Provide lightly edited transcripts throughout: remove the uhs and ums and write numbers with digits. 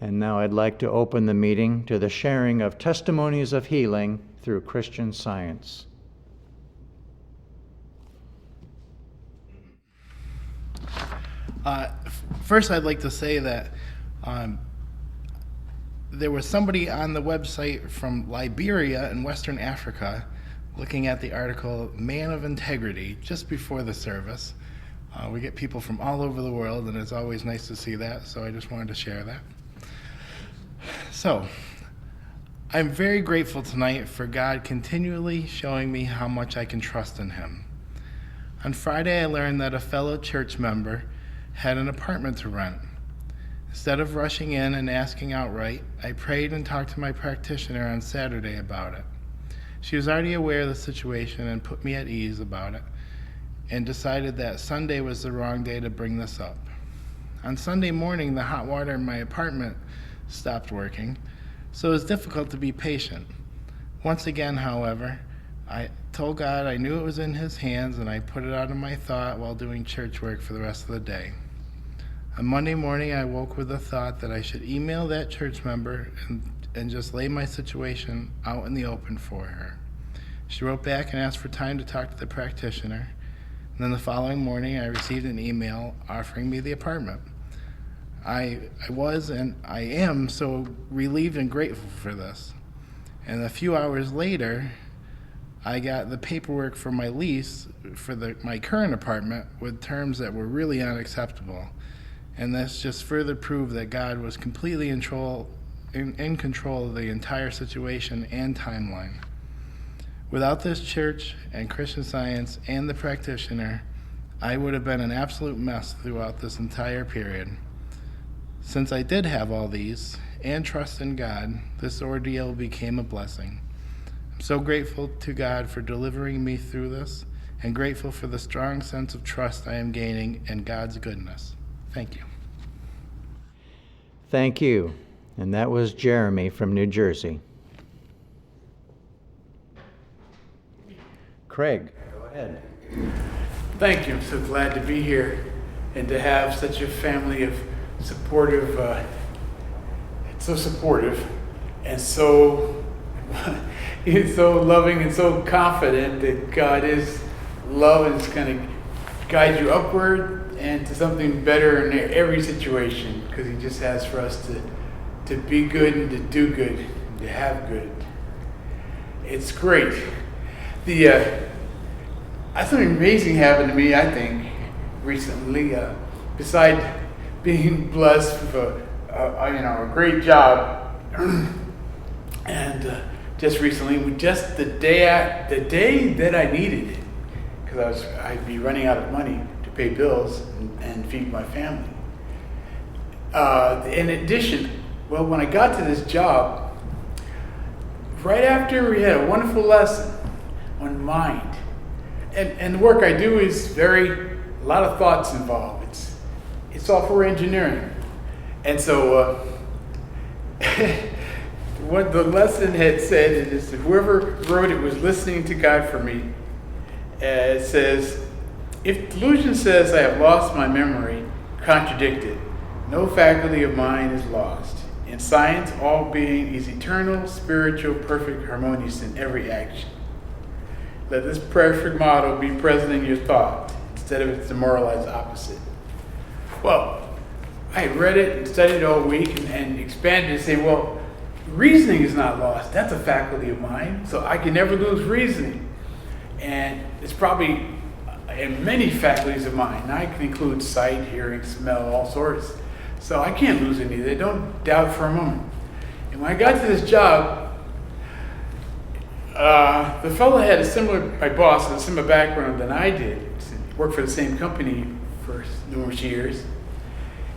And now I'd like to open the meeting to the sharing of testimonies of healing through Christian Science. First, I'd like to say that there was somebody on the website from Liberia in Western Africa looking at the article Man of Integrity just before the service. We get people from all over the world, and it's always nice to see that, so I just wanted to share that. So, I'm very grateful tonight for God continually showing me how much I can trust in Him. On Friday, I learned that a fellow church member had an apartment to rent. Instead of rushing in and asking outright, I prayed and talked to my practitioner on Saturday about it. She was already aware of the situation and put me at ease about it, and decided that Sunday was the wrong day to bring this up. On Sunday morning, the hot water in my apartment stopped working, so it was difficult to be patient. Once again, however, I told God I knew it was in His hands, and I put it out of my thought while doing church work for the rest of the day. On Monday morning, I woke with the thought that I should email that church member and just lay my situation out in the open for her. She wrote back and asked for time to talk to the practitioner. And then the following morning, I received an email offering me the apartment. I was and I am so relieved and grateful for this. And a few hours later, I got the paperwork for my lease for my current apartment with terms that were really unacceptable. And this just further proved that God was completely in control of the entire situation and timeline. Without this church and Christian Science and the practitioner, I would have been an absolute mess throughout this entire period. Since I did have all these and trust in God, this ordeal became a blessing. I'm so grateful to God for delivering me through this, and grateful for the strong sense of trust I am gaining in God's goodness. Thank you. Thank you. And that was Jeremy from New Jersey. Craig, go ahead. Thank you. I'm so glad to be here and to have such a family of supportive, so supportive and so so loving and so confident that God is love and is going to guide you upward and to something better in every situation, because He just has for us to be good and to do good and to have good. It's great. Something amazing happened to me, I think, recently. Besides being blessed with a great job, and just recently, just the day that I needed it, because I'd be running out of money to pay bills and feed my family. In addition, when I got to this job, right after we had a wonderful lesson on mind, and the work I do is a lot of thoughts involved. It's software engineering, and so what the lesson had said is that whoever wrote it was listening to God for me. It says, if delusion says I have lost my memory, contradict it. No faculty of mine is lost. In science, all being is eternal, spiritual, perfect, harmonious in every action. Let this perfect model be present in your thought instead of its demoralized opposite. Well, I had read it and studied it all week and expanded and say, reasoning is not lost. That's a faculty of mine, so I can never lose reasoning. And it's probably in many faculties of mine. I can include sight, hearing, smell, all sorts. So I can't lose any of it. Don't doubt for a moment. And when I got to this job, the fellow had my boss had a similar background than I did. He worked for the same company for numerous years.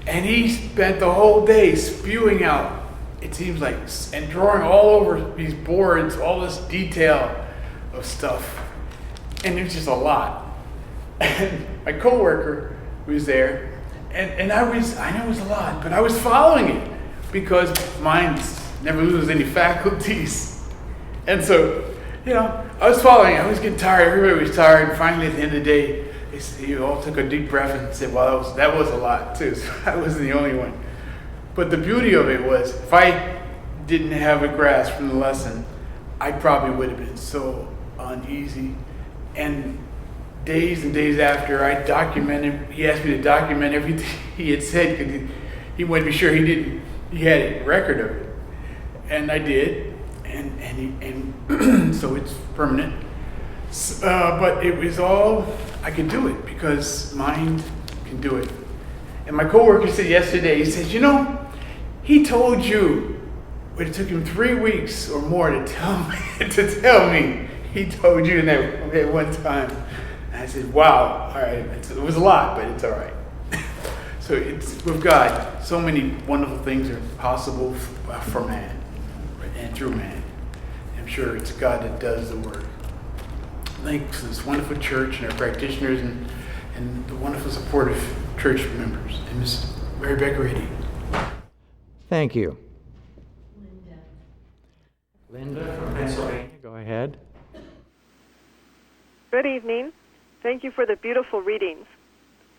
And he spent the whole day spewing out, it seems like, and drawing all over these boards, all this detail of stuff. And it was just a lot. And my coworker was there, and I know it was a lot, but I was following it because mine never loses any faculties. And so, I was following it. I was getting tired. Everybody was tired. And finally, at the end of the day, you all took a deep breath and said, that was a lot too. So I wasn't the only one. But the beauty of it was, if I didn't have a grasp from the lesson, I probably would have been so uneasy. And days and days after, I documented. He asked me to document everything he had said because he wanted to be sure he had a record of it, and I did, and so it's permanent. But it was all I could do it because mind can do it. And my coworker said yesterday, he said, you know, he told you, but it took him 3 weeks or more to tell me. He told you that one time. And I said, wow, all right. It was a lot, but it's all right. So it's with God, so many wonderful things are possible for man and through man. I'm sure it's God that does the work. Thanks to this wonderful church and our practitioners and the wonderful supportive church members and Ms. Mary Becker Eddy. Thank you. Linda from Pennsylvania, go ahead. Good evening. Thank you for the beautiful readings.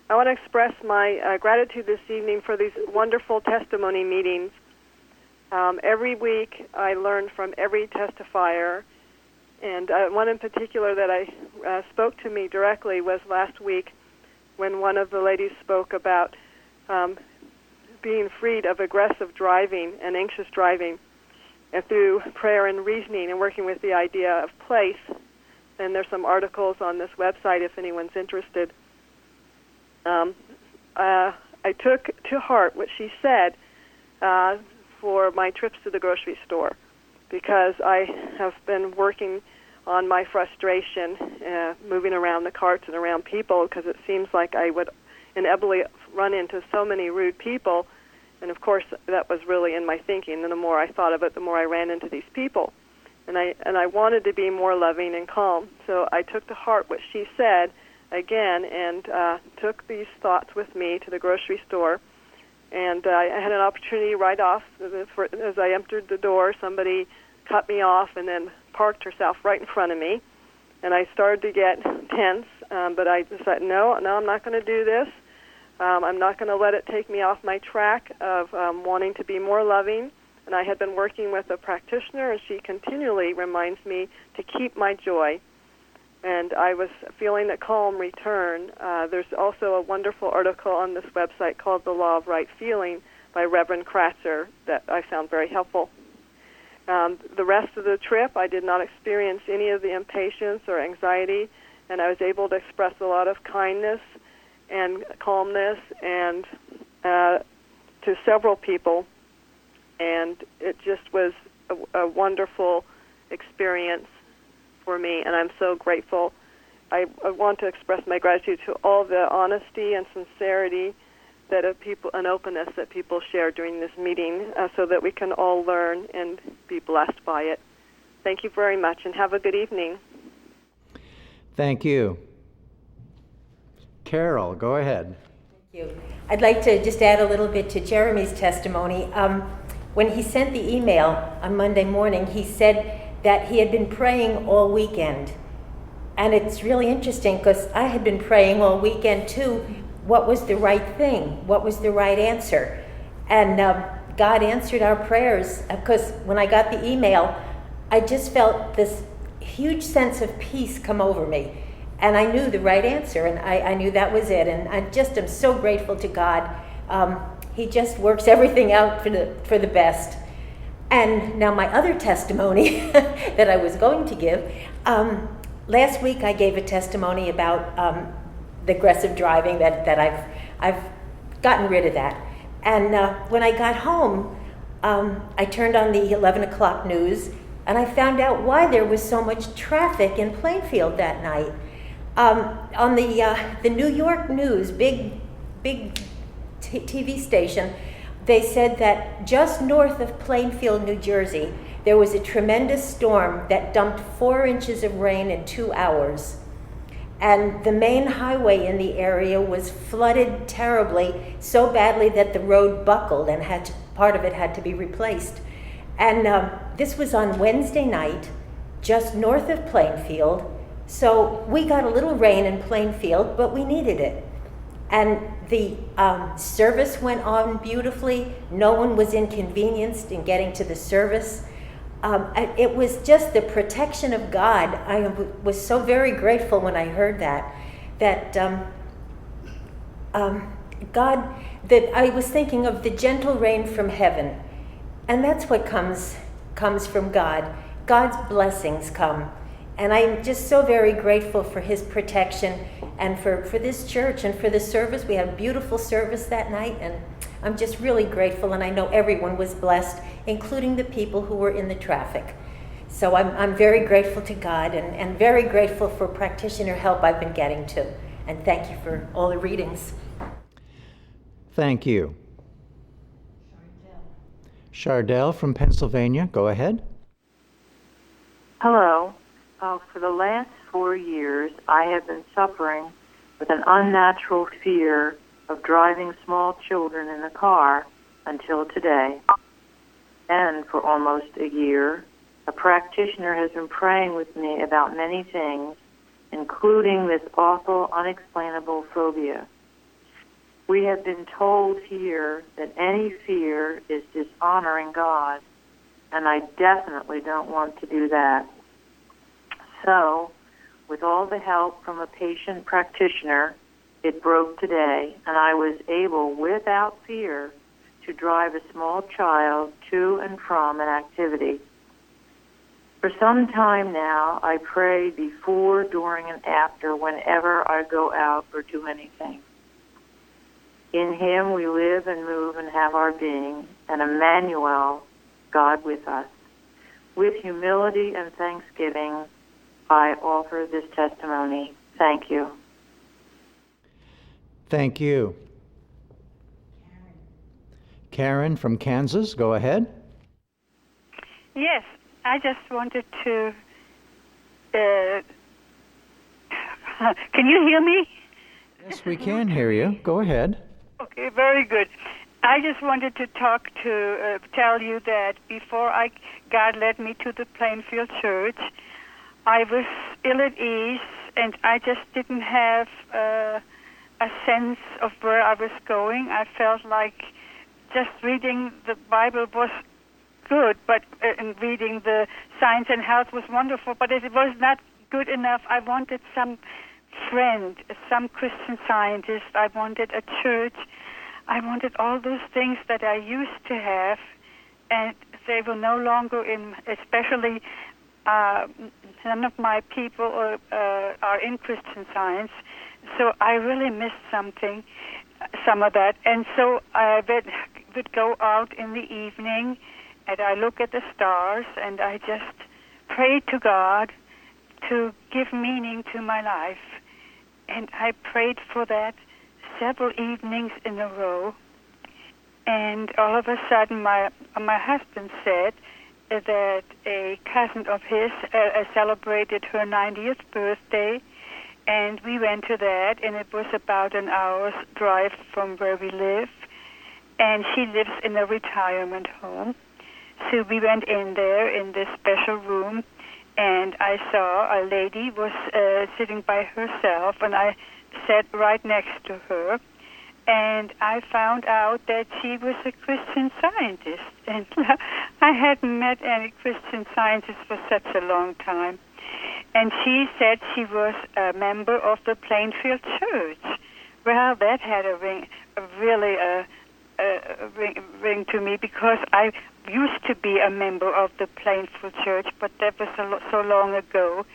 I want to express my gratitude this evening for these wonderful testimony meetings. Every week I learn from every testifier, and one in particular that spoke to me directly was last week when one of the ladies spoke about being freed of aggressive driving and anxious driving, and through prayer and reasoning and working with the idea of place. And there's some articles on this website if anyone's interested. I took to heart what she said for my trips to the grocery store, because I have been working on my frustration, moving around the carts and around people, because it seems like I would inevitably run into so many rude people. And of course, that was really in my thinking. And the more I thought of it, the more I ran into these people. And I wanted to be more loving and calm. So I took to heart what she said again, and took these thoughts with me to the grocery store. And I had an opportunity right off. As I entered the door, somebody cut me off and then parked herself right in front of me. And I started to get tense, but I decided, no, I'm not going to do this. I'm not going to let it take me off my track of wanting to be more loving. And I had been working with a practitioner, and she continually reminds me to keep my joy. And I was feeling that calm return. There's also a wonderful article on this website called The Law of Right Feeling by Reverend Kratzer that I found very helpful. The rest of the trip, I did not experience any of the impatience or anxiety, and I was able to express a lot of kindness and calmness and to several people. And it just was a wonderful experience for me, and I'm so grateful. I want to express my gratitude to all the honesty and sincerity that and openness that people share during this meeting, so that we can all learn and be blessed by it. Thank you very much, and have a good evening. Thank you. Carol, go ahead. Thank you. I'd like to just add a little bit to Jeremy's testimony. When he sent the email on Monday morning, he said that he had been praying all weekend. And it's really interesting because I had been praying all weekend too. What was the right thing? What was the right answer? And God answered our prayers, because when I got the email, I just felt this huge sense of peace come over me. And I knew the right answer, and I knew that was it. And I just am so grateful to God. He just works everything out for the best. And now my other testimony that I was going to give, last week I gave a testimony about the aggressive driving, that I've gotten rid of that. And when I got home, I turned on the 11 o'clock news, and I found out why there was so much traffic in Plainfield that night. On the New York News, big TV station, they said that just north of Plainfield, New Jersey, there was a tremendous storm that dumped 4 inches of rain in 2 hours. And the main highway in the area was flooded terribly, so badly that the road buckled and part of it had to be replaced. And this was on Wednesday night, just north of Plainfield. So we got a little rain in Plainfield, but we needed it. And the service went on beautifully. No one was inconvenienced in getting to the service. It was just the protection of God. I was so very grateful when I heard that God, that I was thinking of the gentle rain from heaven. And that's what comes from God. God's blessings come. And I'm just so very grateful for his protection and for this church and for the service. We had a beautiful service that night, and I'm just really grateful, and I know everyone was blessed, including the people who were in the traffic. So I'm very grateful to God and very grateful for practitioner help I've been getting too. And thank you for all the readings. Thank you. Chardell from Pennsylvania, go ahead. Hello. For the last 4 years, I have been suffering with an unnatural fear of driving small children in the car until today. And for almost a year, a practitioner has been praying with me about many things, including this awful, unexplainable phobia. We have been told here that any fear is dishonoring God, and I definitely don't want to do that. So, with all the help from a patient practitioner, it broke today, and I was able, without fear, to drive a small child to and from an activity. For some time now, I pray before, during, and after whenever I go out or do anything. In him we live and move and have our being, and Emmanuel, God with us. With humility and thanksgiving, I offer this testimony. Thank you. Thank you. Karen from Kansas, go ahead. Yes, I just wanted to... can you hear me? Yes, we can hear you. Go ahead. Okay, very good. I just wanted to tell you that before God led me to the Plainfield Church, I was ill at ease, and I just didn't have a sense of where I was going. I felt like just reading the Bible was good, but and reading the Science and Health was wonderful, but it was not good enough. I wanted some friend, some Christian Scientist. I wanted a church. I wanted all those things that I used to have, and they were no longer in, especially none of my people are in Christian Science, so I really missed some of that. And so I would go out in the evening, and I look at the stars, and I just pray to God to give meaning to my life. And I prayed for that several evenings in a row. And all of a sudden, my husband said that a cousin of his celebrated her 90th birthday, and we went to that, and it was about an hour's drive from where we live, and she lives in a retirement home. So we went in there in this special room, and I saw a lady was sitting by herself, and I sat right next to her. And I found out that she was a Christian Scientist. And I hadn't met any Christian Scientists for such a long time. And she said she was a member of the Plainfield Church. Well, that had a ring to me, because I used to be a member of the Plainfield Church, but that was so long ago.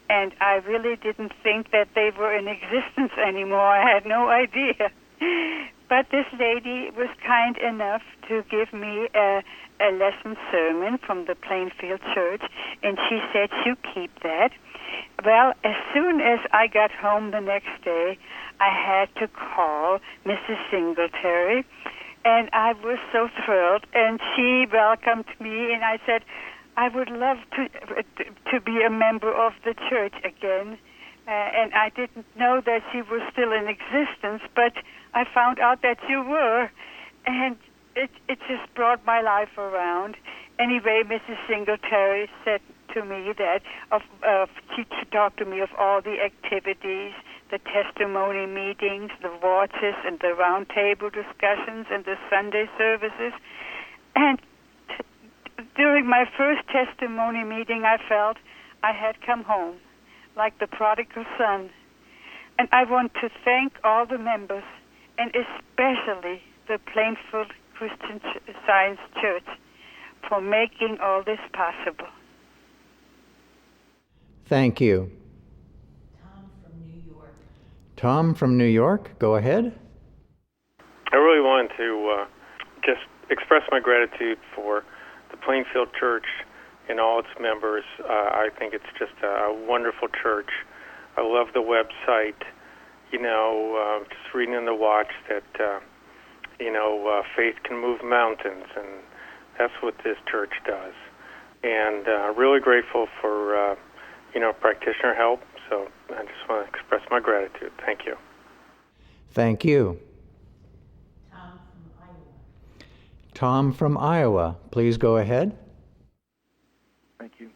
And I really didn't think that they were in existence anymore. I had no idea. But this lady was kind enough to give me a lesson sermon from the Plainfield Church, and she said, "You keep that." Well, as soon as I got home the next day, I had to call Mrs. Singletary, and I was so thrilled, and she welcomed me, and I said, "I would love to be a member of the church again." And I didn't know that you were still in existence, but I found out that you were, and it just brought my life around. Anyway, Mrs. Singletary said to me that she talked to me of all the activities the testimony meetings, the watches, and the roundtable discussions, and the Sunday services. And during my first testimony meeting, I felt I had come home, like the prodigal son. And I want to thank all the members, and especially the Plainfield Christian Science Church, for making all this possible. Thank you. Tom from New York, go ahead. I really wanted to just express my gratitude for the Plainfield Church and all its members. I think it's just a wonderful church. I love the website. Just reading in the watch that, faith can move mountains, and that's what this church does. And really grateful for, practitioner help. So I just want to express my gratitude. Thank you. Thank you. Tom from Iowa, please go ahead. Thank you.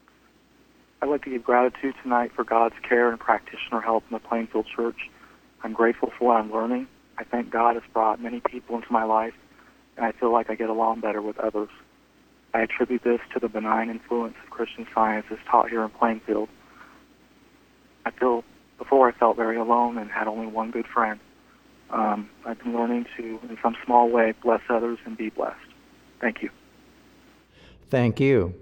I'd like to give gratitude tonight for God's care and practitioner help in the Plainfield Church. I'm grateful for what I'm learning. I thank God has brought many people into my life, and I feel like I get along better with others. I attribute this to the benign influence of Christian Science as taught here in Plainfield. Before I felt very alone and had only one good friend. I've been learning to, in some small way, bless others and be blessed. Thank you. Thank you.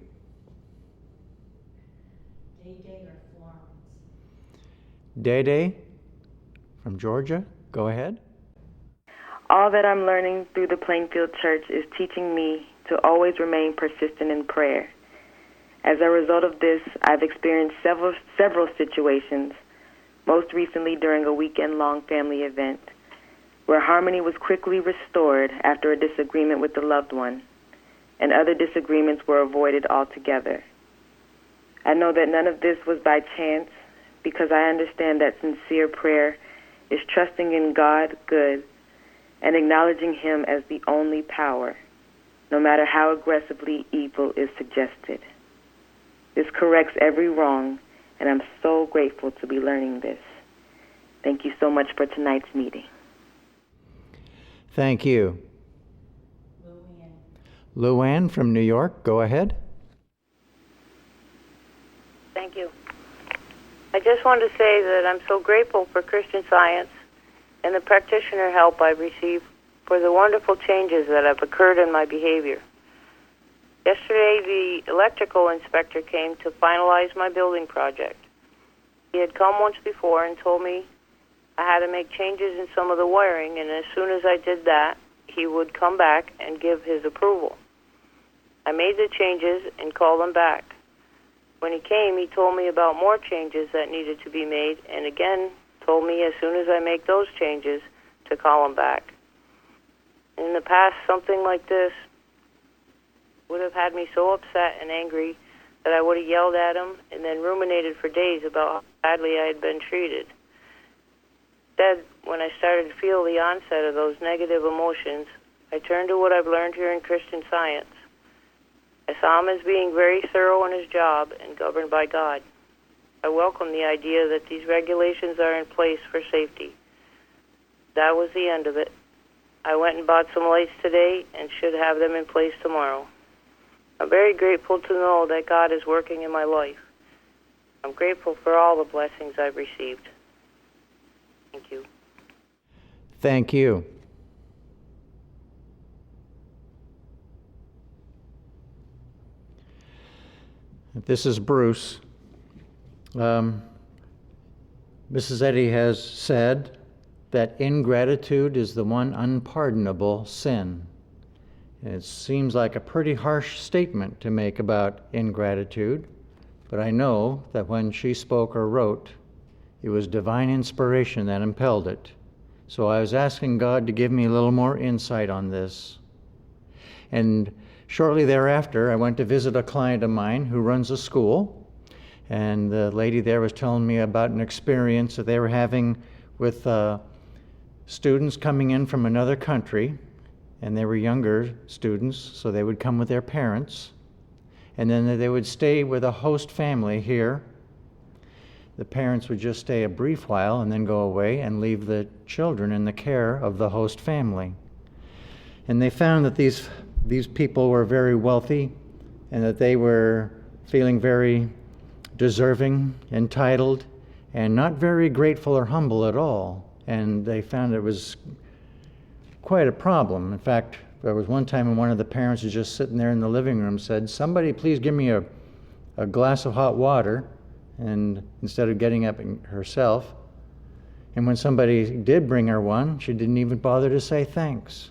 Day from Georgia, go ahead. All that I'm learning through the Plainfield Church is teaching me to always remain persistent in prayer. As a result of this, I've experienced several situations, most recently during a weekend-long family event, where harmony was quickly restored after a disagreement with a loved one, and other disagreements were avoided altogether. I know that none of this was by chance, because I understand that sincere prayer is trusting in God good and acknowledging Him as the only power, no matter how aggressively evil is suggested. This corrects every wrong, and I'm so grateful to be learning this. Thank you so much for tonight's meeting. Thank you. Luann from New York, go ahead. Thank you. I just want to say that I'm so grateful for Christian Science and the practitioner help I've received for the wonderful changes that have occurred in my behavior. Yesterday, the electrical inspector came to finalize my building project. He had come once before and told me I had to make changes in some of the wiring, and as soon as I did that, he would come back and give his approval. I made the changes and called him back. When he came, he told me about more changes that needed to be made, and again told me as soon as I make those changes to call him back. In the past, something like this would have had me so upset and angry that I would have yelled at him and then ruminated for days about how badly I had been treated. Instead, when I started to feel the onset of those negative emotions, I turned to what I've learned here in Christian Science. I saw him as being very thorough in his job and governed by God. I welcome the idea that these regulations are in place for safety. That was the end of it. I went and bought some lights today and should have them in place tomorrow. I'm very grateful to know that God is working in my life. I'm grateful for all the blessings I've received. Thank you. Thank you. This is Bruce. Mrs. Eddy has said that ingratitude is the one unpardonable sin. It seems like a pretty harsh statement to make about ingratitude, but I know that when she spoke or wrote, it was divine inspiration that impelled it. So I was asking God to give me a little more insight on this. And shortly thereafter, I went to visit a client of mine who runs a school, and the lady there was telling me about an experience that they were having with students coming in from another country, and they were younger students, so they would come with their parents, and then they would stay with a host family here. the parents would just stay a brief while and then go away and leave the children in the care of the host family. And they found that these people were very wealthy and that they were feeling very deserving, entitled, and not very grateful or humble at all. And they found it was quite a problem. In fact, there was one time when one of the parents was just sitting there in the living room, said, "Somebody please give me a glass of hot water," and instead of getting up herself. And when somebody did bring her one, she didn't even bother to say thanks.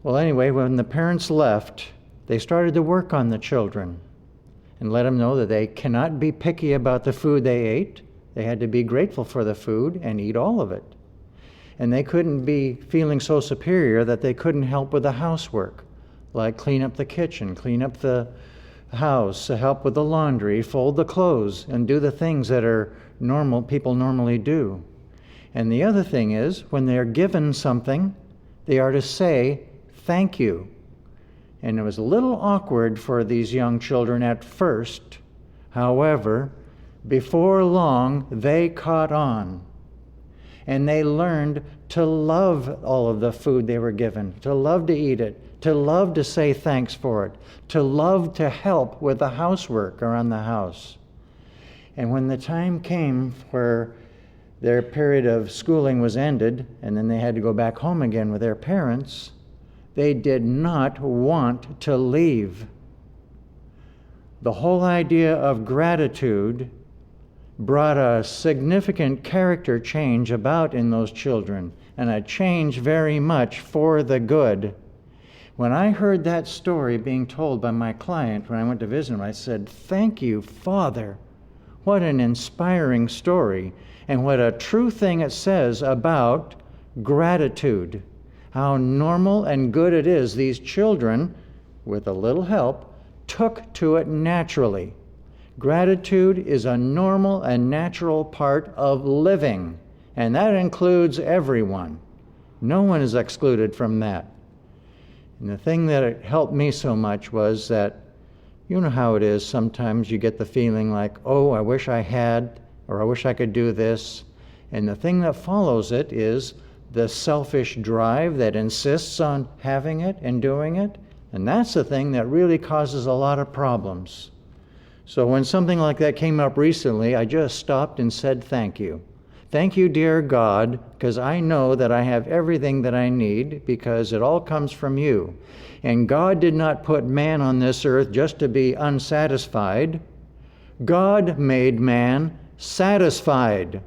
Well, anyway, when the parents left, they started to work on the children and let them know that they cannot be picky about the food they ate. They had to be grateful for the food and eat all of it. And they couldn't be feeling so superior that they couldn't help with the housework, like clean up the kitchen, clean up the house, help with the laundry, fold the clothes, and do the things that are normal, people normally do. And the other thing is, when they're given something, they are to say thank you. And it was a little awkward for these young children at first. However, before long, they caught on. And they learned to love all of the food they were given, to love to eat it, to love to say thanks for it, to love to help with the housework around the house. And when the time came where their period of schooling was ended, and then they had to go back home again with their parents, they did not want to leave. The whole idea of gratitude brought a significant character change about in those children, and a change very much for the good. When I heard that story being told by my client when I went to visit him, I said, "Thank you, Father. What an inspiring story, and what a true thing it says about gratitude. How normal and good it is these children, with a little help, took to it naturally. Gratitude is a normal and natural part of living, and that includes everyone. No one is excluded from that." And the thing that helped me so much was that, you know how it is, sometimes you get the feeling like, oh, I wish I had, or I wish I could do this. And the thing that follows it is the selfish drive that insists on having it and doing it. And that's the thing that really causes a lot of problems. So when something like that came up recently, I just stopped and said thank you. Thank you, dear God, because I know that I have everything that I need because it all comes from you. And God did not put man on this earth just to be unsatisfied. God made man satisfied.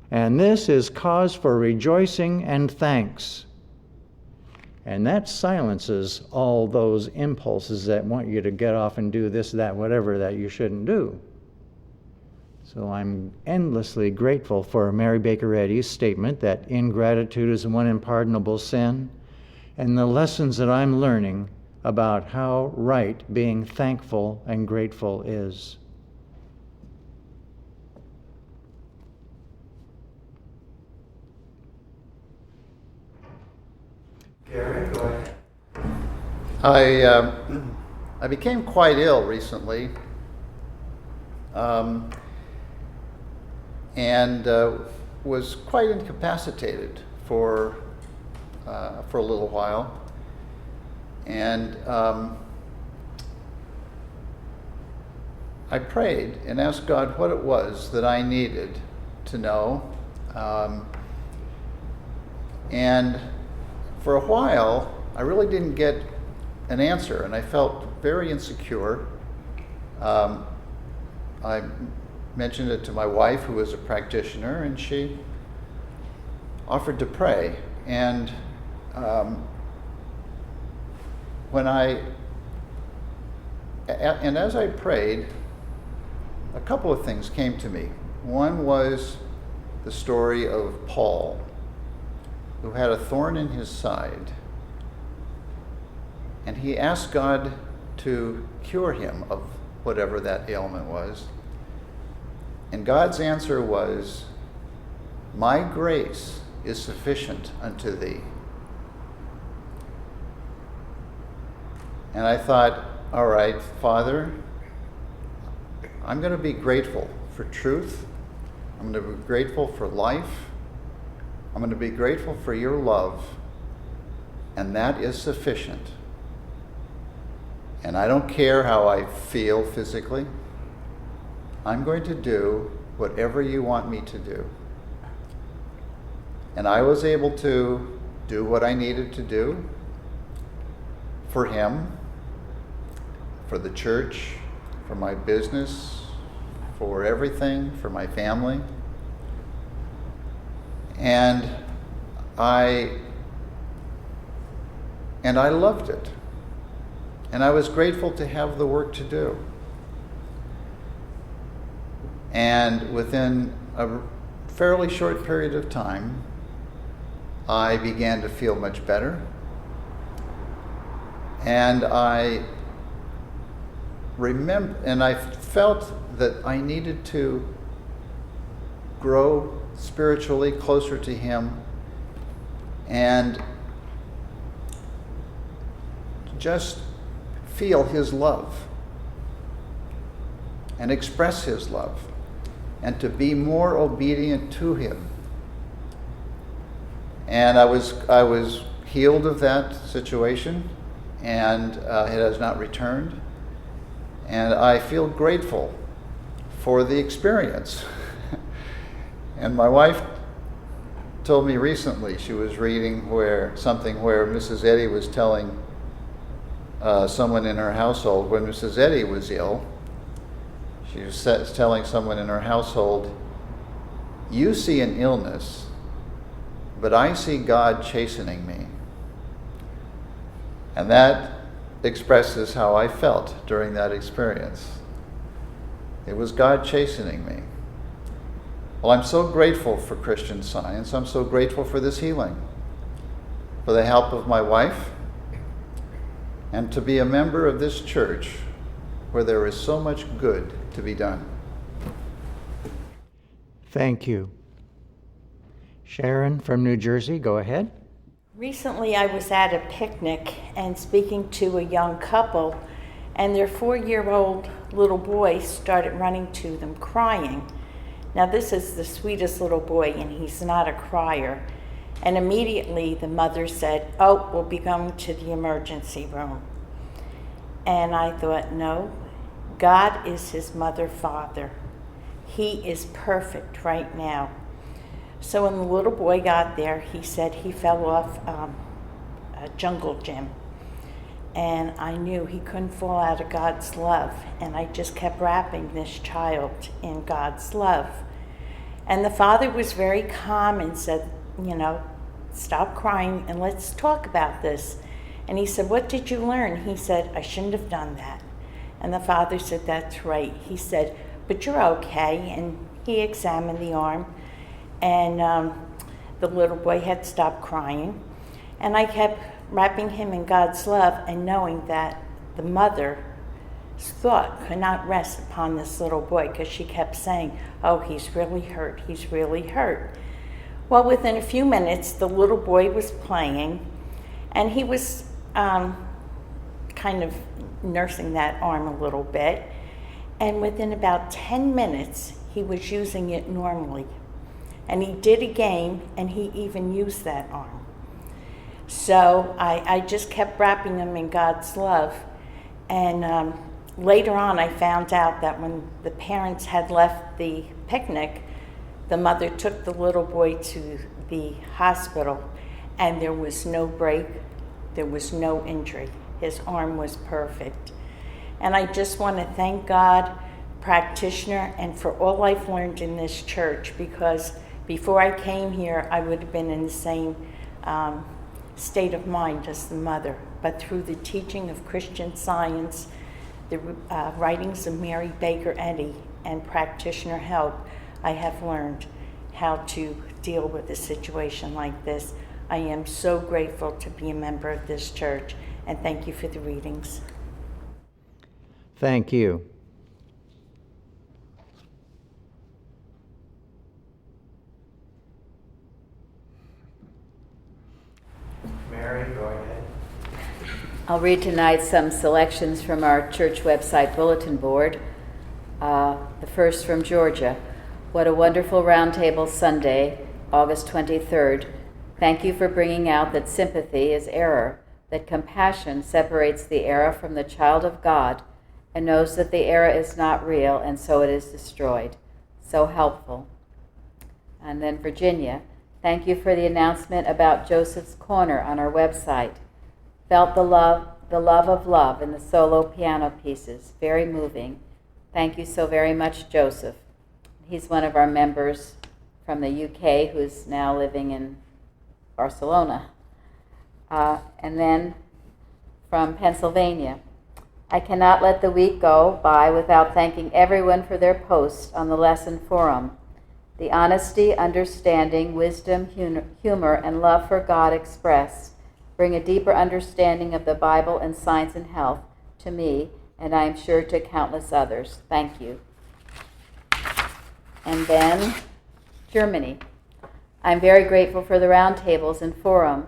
And this is cause for rejoicing and thanks. And that silences all those impulses that want you to get off and do this, that, whatever that you shouldn't do. So I'm endlessly grateful for Mary Baker Eddy's statement that ingratitude is one unpardonable sin, and the lessons that I'm learning about how right being thankful and grateful is. Gary, go ahead. I became quite ill recently, and was quite incapacitated for a little while. And I prayed and asked God what it was that I needed to know. And for a while, I really didn't get an answer, and I felt very insecure. I mentioned it to my wife, who is a practitioner, and she offered to pray. And as I prayed, a couple of things came to me. One was the story of Paul, who had a thorn in his side, and he asked God to cure him of whatever that ailment was. And God's answer was, "My grace is sufficient unto thee." And I thought, all right, Father, I'm going to be grateful for truth. I'm going to be grateful for life. I'm going to be grateful for your love. And that is sufficient. And I don't care how I feel physically. I'm going to do whatever you want me to do. And I was able to do what I needed to do for him, for the church, for my business, for everything, for my family. And I loved it. And I was grateful to have the work to do. And within a fairly short period of time, I began to feel much better. And I felt that I needed to grow spiritually closer to him and just feel his love and express his love and to be more obedient to him. And I was healed of that situation, and it has not returned. And I feel grateful for the experience. And my wife told me recently, she was reading something where Mrs. Eddy was telling someone in her household, when Mrs. Eddy was ill, she was telling someone in her household, you see an illness, but I see God chastening me. And that expresses how I felt during that experience. It was God chastening me. Well, I'm so grateful for Christian Science. I'm so grateful for this healing, for the help of my wife, and to be a member of this church where there is so much good to be done. Thank you. Sharon from New Jersey, go ahead. Recently I was at a picnic and speaking to a young couple, and their 4-year-old little boy started running to them crying. Now this is the sweetest little boy, and he's not a crier. And immediately the mother said, oh, we'll be going to the emergency room. And I thought, no, God is his mother, father. He is perfect right now. So when the little boy got there, he said he fell off a jungle gym. And I knew he couldn't fall out of God's love. And I just kept wrapping this child in God's love. And the father was very calm and said, stop crying and let's talk about this. And he said, what did you learn? He said, I shouldn't have done that. And the father said, that's right. He said, but you're okay. And he examined the arm. And the little boy had stopped crying. And I kept wrapping him in God's love and knowing that the mother's thought could not rest upon this little boy, because she kept saying, oh, he's really hurt, he's really hurt. Well, within a few minutes, the little boy was playing, and he was kind of nursing that arm a little bit. And within about 10 minutes, he was using it normally. And he did a game, and he even used that arm. So I just kept wrapping him in God's love. And later on, I found out that when the parents had left the picnic, the mother took the little boy to the hospital, and there was no break, there was no injury. His arm was perfect. And I just want to thank God, practitioner, and for all I've learned in this church, because before I came here, I would have been in the same state of mind as the mother. But through the teaching of Christian Science, the writings of Mary Baker Eddy, and practitioner help, I have learned how to deal with a situation like this. I am so grateful to be a member of this church, and thank you for the readings. Thank you. Mary, go ahead. I'll read tonight some selections from our church website bulletin board. The first from Georgia. What a wonderful roundtable Sunday, August 23rd. Thank you for bringing out that sympathy is error, that compassion separates the error from the child of God and knows that the error is not real and so it is destroyed. So helpful. And then Virginia. Thank you for the announcement about Joseph's Corner on our website. Felt the love of love in the solo piano pieces. Very moving. Thank you so very much, Joseph. He's one of our members from the UK who's now living in Barcelona. And then from Pennsylvania. I cannot let the week go by without thanking everyone for their posts on the lesson forum. The honesty, understanding, wisdom, humor, and love for God expressed bring a deeper understanding of the Bible and science and health to me, and I am sure to countless others. Thank you. And then Germany. I'm very grateful for the roundtables and forum.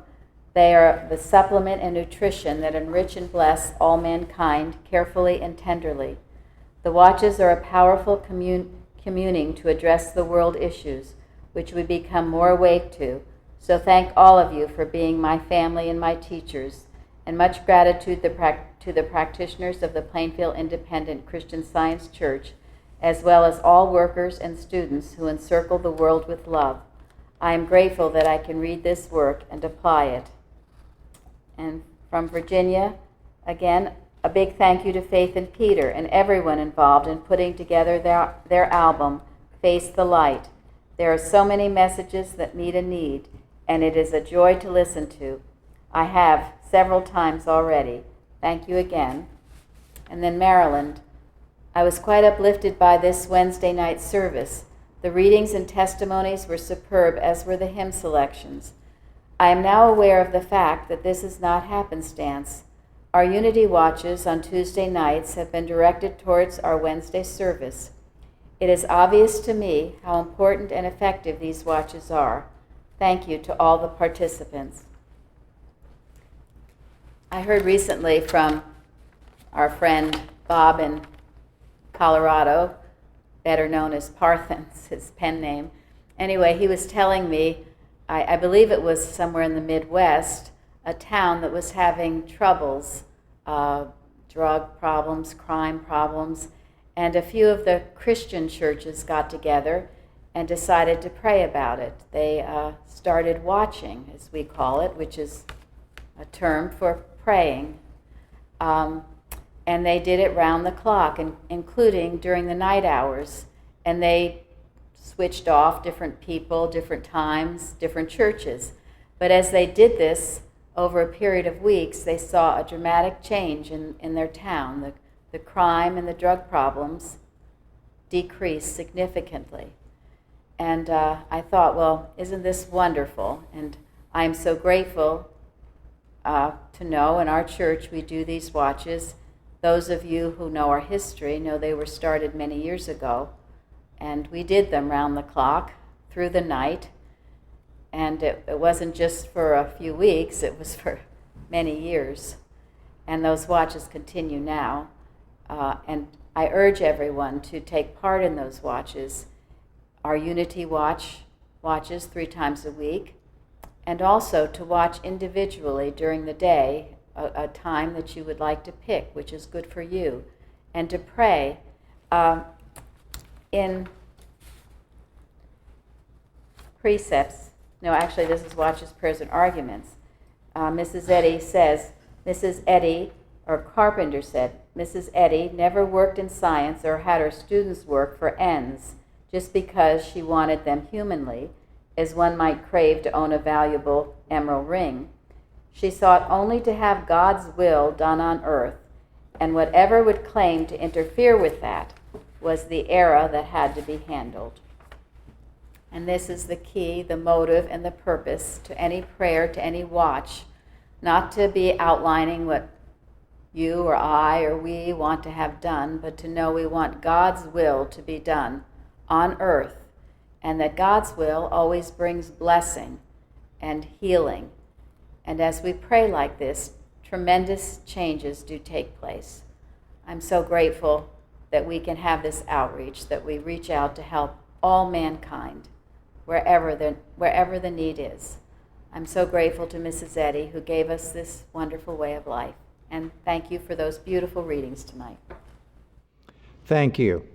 They are the supplement and nutrition that enrich and bless all mankind carefully and tenderly. The watches are a powerful communing to address the world issues, which we become more awake to. So thank all of you for being my family and my teachers, and much gratitude to the practitioners of the Plainfield Independent Christian Science Church, as well as all workers and students who encircle the world with love. I am grateful that I can read this work and apply it. And from Virginia, again, a big thank you to Faith and Peter and everyone involved in putting together their album, Face the Light. There are so many messages that meet a need, and it is a joy to listen to. I have several times already. Thank you again. And then Maryland. I was quite uplifted by this Wednesday night service. The readings and testimonies were superb, as were the hymn selections. I am now aware of the fact that this is not happenstance. Our Unity Watches on Tuesday nights have been directed towards our Wednesday service. It is obvious to me how important and effective these watches are. Thank you to all the participants. I heard recently from our friend Bob in Colorado, better known as Parthens, his pen name. Anyway, he was telling me, I believe it was somewhere in the Midwest, a town that was having troubles, drug problems, crime problems, and a few of the Christian churches got together and decided to pray about it. They started watching, as we call it, which is a term for praying. And they did it round the clock, including during the night hours. And they switched off different people, different times, different churches. But as they did this over a period of weeks, they saw a dramatic change in their town. The crime and the drug problems decreased significantly. And I thought, well, isn't this wonderful? And I'm so grateful to know in our church we do these watches. Those of you who know our history know they were started many years ago. And we did them round the clock, through the night. And it wasn't just for a few weeks, it was for many years. And those watches continue now. And I urge everyone to take part in those watches. Our Unity watches 3 times a week, and also to watch individually during the day a time that you would like to pick, which is good for you, and to pray. In precepts, no, actually this is Watches, Prayers, and Arguments. Mrs. Eddy, or Carpenter said, Mrs. Eddy never worked in science or had her students work for ends just because she wanted them humanly, as one might crave to own a valuable emerald ring. She sought only to have God's will done on earth, and whatever would claim to interfere with that was the error that had to be handled. And this is the key, the motive, and the purpose to any prayer, to any watch, not to be outlining what you or I or we want to have done, but to know we want God's will to be done on earth, and that God's will always brings blessing and healing. And as we pray like this, tremendous changes do take place. I'm so grateful that we can have this outreach, that we reach out to help all mankind, wherever the need is. I'm so grateful to Mrs. Eddy, who gave us this wonderful way of life. And thank you for those beautiful readings tonight. Thank you.